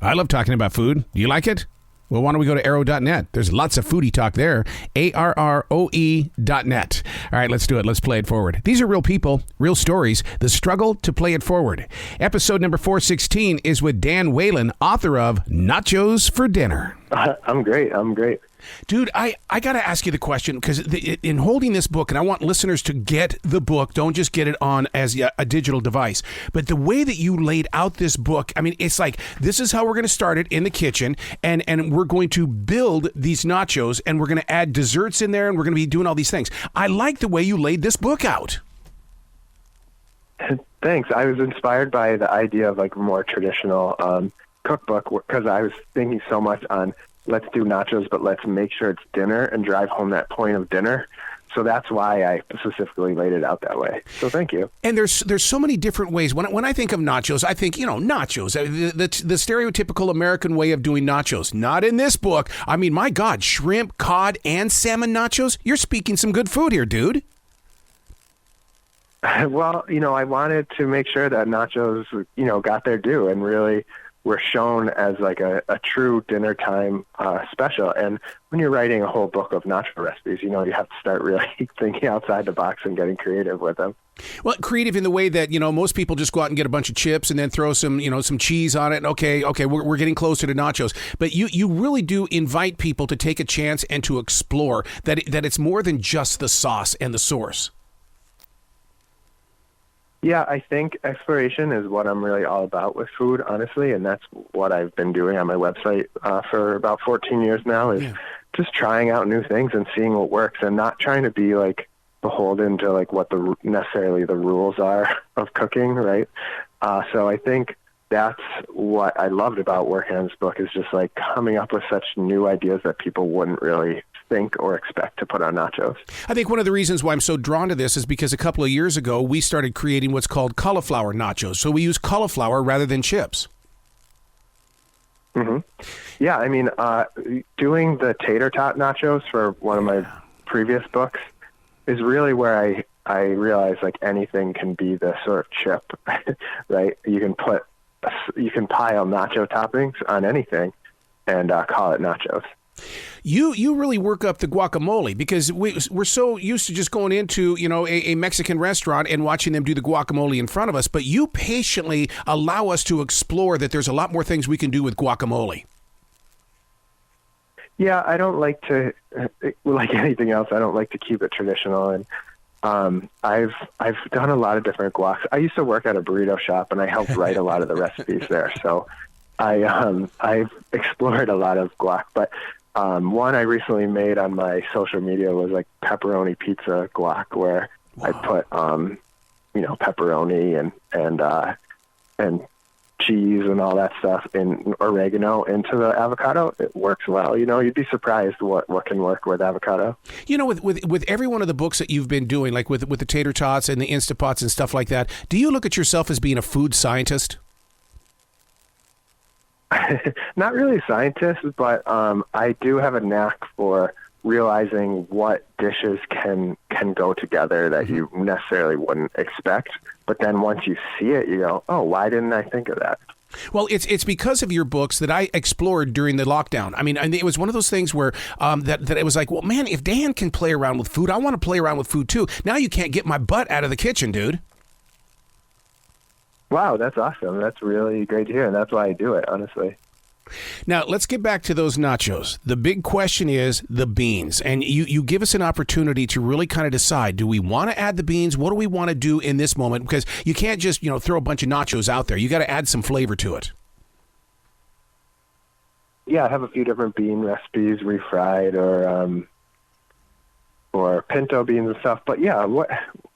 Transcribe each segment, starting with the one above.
I love talking about food. Do you like it? Well, why don't we go to arrow.net? There's lots of foodie talk there. ARROE.net. All right, let's do it. Let's play it forward. These are real people, real stories, the struggle to play it forward. Episode number 416 is with Dan Whalen, author of Nachos for Dinner. I'm great. Dude, I got to ask you the question, because in holding this book, and I want listeners to get the book, don't just get it on as a digital device, but the way that you laid out this book, I mean, it's like, this is how we're going to start it in the kitchen, and we're going to build these nachos, and we're going to add desserts in there, and we're going to be doing all these things. I like the way you laid this book out. Thanks. I was inspired by the idea of like more traditional cookbook, because I was thinking so much on let's do nachos, but let's make sure it's dinner and drive home that point of dinner. So that's why I specifically laid it out that way. So thank you. And there's so many different ways. When I think of nachos, I think, nachos, the stereotypical American way of doing nachos. Not in this book. I mean, my God, shrimp, cod, and salmon nachos. You're speaking some good food here, dude. Well, I wanted to make sure that nachos, got their due and really were shown as like a true dinner time special. And when you're writing a whole book of nacho recipes, you have to start really thinking outside the box and getting creative with them. Well, creative in the way that, most people just go out and get a bunch of chips and then throw some, some cheese on it. And okay, we're getting closer to nachos. But you really do invite people to take a chance and to explore that it's more than just the sauce and the source. Yeah, I think exploration is what I'm really all about with food, honestly, and that's what I've been doing on my website for about 14 years now, is just trying out new things and seeing what works, and not trying to be like beholden to like what necessarily the rules are of cooking, right? So I think that's what I loved about working on this book, is just like coming up with such new ideas that people wouldn't really think or expect to put on nachos. I think one of the reasons why I'm so drawn to this is because a couple of years ago, we started creating what's called cauliflower nachos. So we use cauliflower rather than chips. Mm-hmm. Yeah, I mean, doing the tater tot nachos for one of my previous books is really where I realized like anything can be the sort of chip, right? You can pile nacho toppings on anything and call it nachos. You really work up the guacamole, because we're so used to just going into, a Mexican restaurant and watching them do the guacamole in front of us, but you patiently allow us to explore that there's a lot more things we can do with guacamole. Yeah, I don't like to, like anything else, I don't like to keep it traditional, and I've done a lot of different guacs. I used to work at a burrito shop, and I helped write a lot of the recipes there, so I've explored a lot of guac, but one I recently made on my social media was like pepperoni pizza guac, where I put pepperoni and cheese and all that stuff in oregano into the avocado. It works well. You'd be surprised what can work with avocado. With every one of the books that you've been doing, like with the tater tots and the Instapots and stuff like that, do you look at yourself as being a food scientist? Not really a scientist, but I do have a knack for realizing what dishes can go together that you necessarily wouldn't expect. But then once you see it, you go, oh, why didn't I think of that? Well, it's because of your books that I explored during the lockdown. I mean, it was one of those things where that it was like, well, man, if Dan can play around with food, I want to play around with food too. Now you can't get my butt out of the kitchen, dude. Wow, that's awesome. That's really great to hear, and that's why I do it, honestly. Now, let's get back to those nachos. The big question is the beans, and you give us an opportunity to really kind of decide, do we want to add the beans? What do we want to do in this moment? Because you can't just, throw a bunch of nachos out there. You got to add some flavor to it. Yeah, I have a few different bean recipes, refried or pinto beans and stuff. But yeah,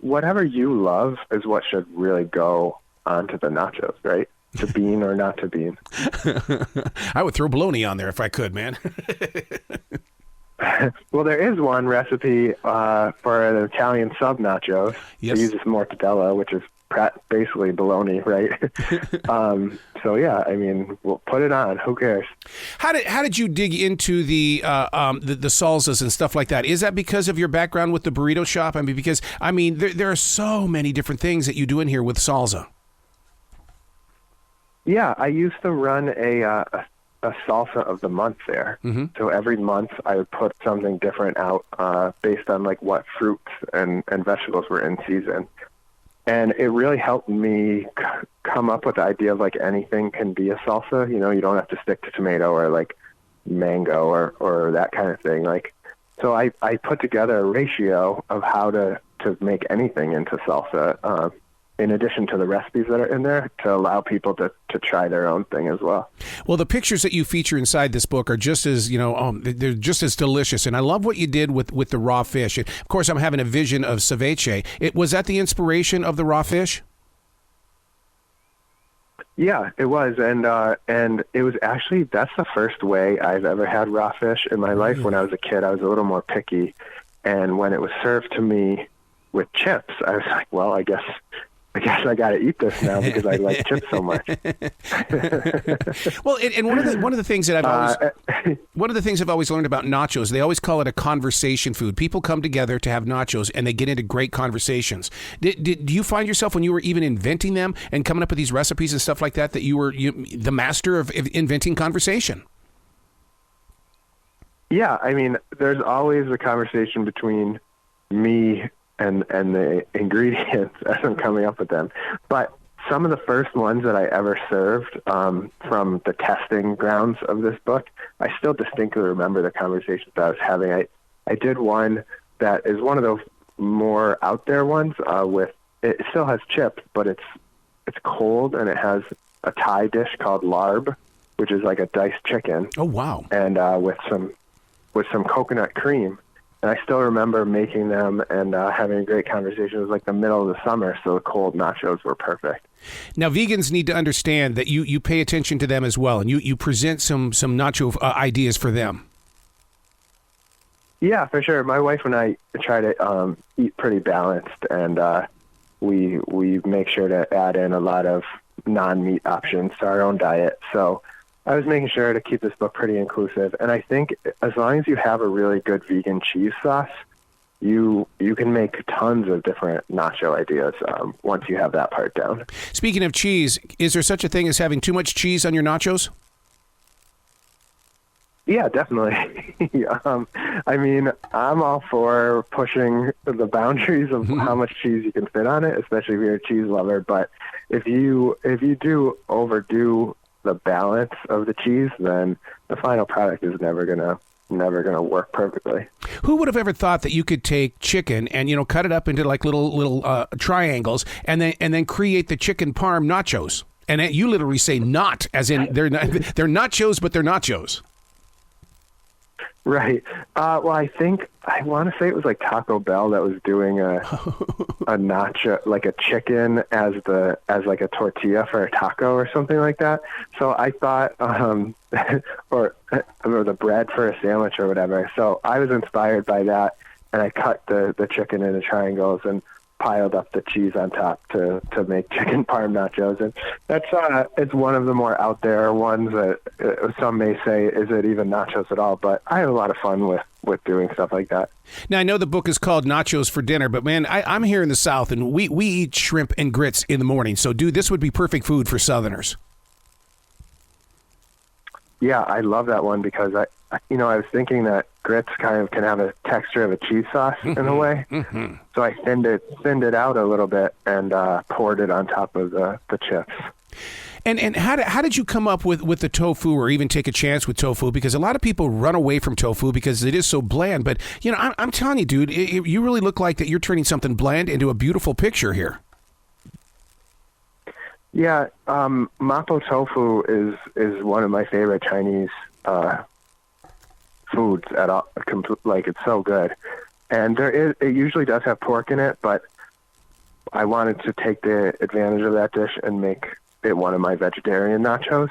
whatever you love is what should really go onto the nachos, right? To bean or not to bean. I would throw bologna on there if I could, man. Well, there is one recipe for an Italian sub nachos. Yes. It uses mortadella, which is basically bologna, right? So yeah, I mean, we'll put it on. Who cares? How did you dig into the salsas and stuff like that? Is that because of your background with the burrito shop? I mean, because there are so many different things that you do in here with salsa. Yeah, I used to run a salsa of the month there. Mm-hmm. So every month I would put something different out based on like what fruits and vegetables were in season. And it really helped me come up with the idea of like anything can be a salsa. You know, you don't have to stick to tomato or like mango or that kind of thing. Like, so I put together a ratio of how to make anything into salsa, in addition to the recipes that are in there, to allow people to try their own thing as well. Well, the pictures that you feature inside this book are just as, they're just as delicious. And I love what you did with the raw fish. And of course, I'm having a vision of ceviche. Was that the inspiration of the raw fish? Yeah, it was. And it was actually, that's the first way I've ever had raw fish in my life. When I was a kid, I was a little more picky. And when it was served to me with chips, I was like, well, I guess I got to eat this now because I like chips so much. Well, and one of the things that I've always learned about nachos, they always call it a conversation food. People come together to have nachos and they get into great conversations. Do you find yourself, when you were even inventing them and coming up with these recipes and stuff like that, that you were the master of inventing conversation? Yeah, I mean, there's always a conversation between me and the ingredients as I'm coming up with them. But some of the first ones that I ever served from the testing grounds of this book, I still distinctly remember the conversations that I was having. I did one that is one of those more out there ones with, it still has chips, but it's cold, and it has a Thai dish called larb, which is like a diced chicken. Oh, wow. And with some coconut cream. And I still remember making them and having a great conversation. It was like the middle of the summer, so the cold nachos were perfect. Now, vegans need to understand that you pay attention to them as well, and you present some nacho ideas for them. Yeah, for sure. My wife and I try to eat pretty balanced, and we make sure to add in a lot of non-meat options to our own diet. So I was making sure to keep this book pretty inclusive. And I think as long as you have a really good vegan cheese sauce, you can make tons of different nacho ideas once you have that part down. Speaking of cheese, is there such a thing as having too much cheese on your nachos? Yeah, definitely. I mean, I'm all for pushing the boundaries of how much cheese you can fit on it, especially if you're a cheese lover. But if you do overdo the balance of the cheese, then the final product is never gonna work perfectly. Who would have ever thought that you could take chicken and cut it up into like little triangles and then create the chicken parm nachos? And you literally say "not" as in they're nachos, but they're nachos. Right. Well, I want to say it was like Taco Bell that was doing a nacho, like a chicken as like a tortilla for a taco or something like that. So I thought, or the bread for a sandwich or whatever. So I was inspired by that, and I cut the chicken into triangles and piled up the cheese on top to make chicken parm nachos. And that's it's one of the more out there ones that some may say, is it even nachos at all? But I have a lot of fun with doing stuff like that. Now, I know the book is called Nachos for Dinner, but man, I'm here in the South, and we eat shrimp and grits in the morning. So, dude, this would be perfect food for Southerners. Yeah, I love that one because I was thinking that grits kind of can have a texture of a cheese sauce in a way. Mm-hmm. So I thinned it out a little bit and poured it on top of the chips. And how did you come up with the tofu, or even take a chance with tofu? Because a lot of people run away from tofu because it is so bland. But I'm telling you, dude, you really look like that you're turning something bland into a beautiful picture here. Yeah, mapo tofu is one of my favorite Chinese foods at all. Like, it's so good, and it usually does have pork in it, but I wanted to take the advantage of that dish and make it one of my vegetarian nachos.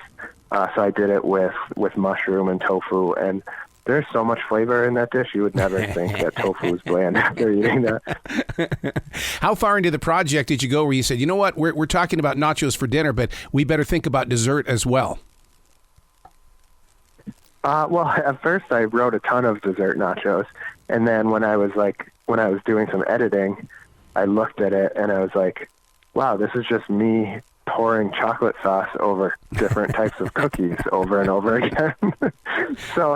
So I did it with mushroom and tofu, and there's so much flavor in that dish, you would never think that tofu is bland after eating that. How far into the project did you go where you said, you know what, we're talking about nachos for dinner, but we better think about dessert as well? Well, at first I wrote a ton of dessert nachos, and then when I was doing some editing, I looked at it and I was like, wow, this is just me pouring chocolate sauce over different types of cookies over and over again. So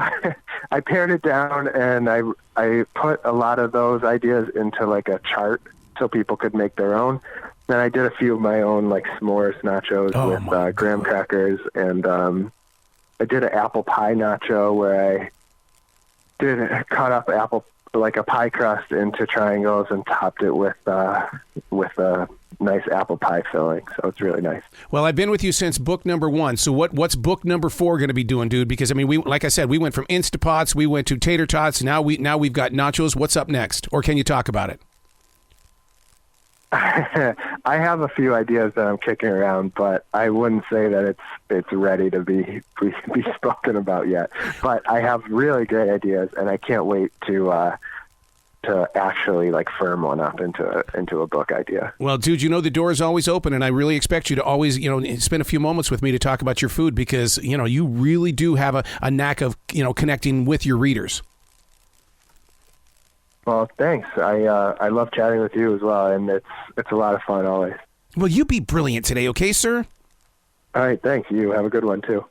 I pared it down, and I put a lot of those ideas into like a chart so people could make their own. Then I did a few of my own, like s'mores nachos with graham crackers, and I did an apple pie nacho where I did cut up apple, like a pie crust, into triangles and topped it with a nice apple pie filling. So it's really nice. Well, I've been with you since book number 1. So what's book number 4 going to be doing, dude? Because I mean, like I said, we went from Instapots, we went to tater tots. Now we've got nachos. What's up next? Or can you talk about it? I have a few ideas that I'm kicking around, but I wouldn't say that it's ready to be spoken about yet. But I have really great ideas, and I can't wait to actually like firm one up into a book idea. Well, dude, you know the door is always open, and I really expect you to always, spend a few moments with me to talk about your food, because you really do have a knack of connecting with your readers. Well, thanks. I love chatting with you as well, and it's a lot of fun always. Well, you be brilliant today, okay, sir? All right, thanks. You have a good one too.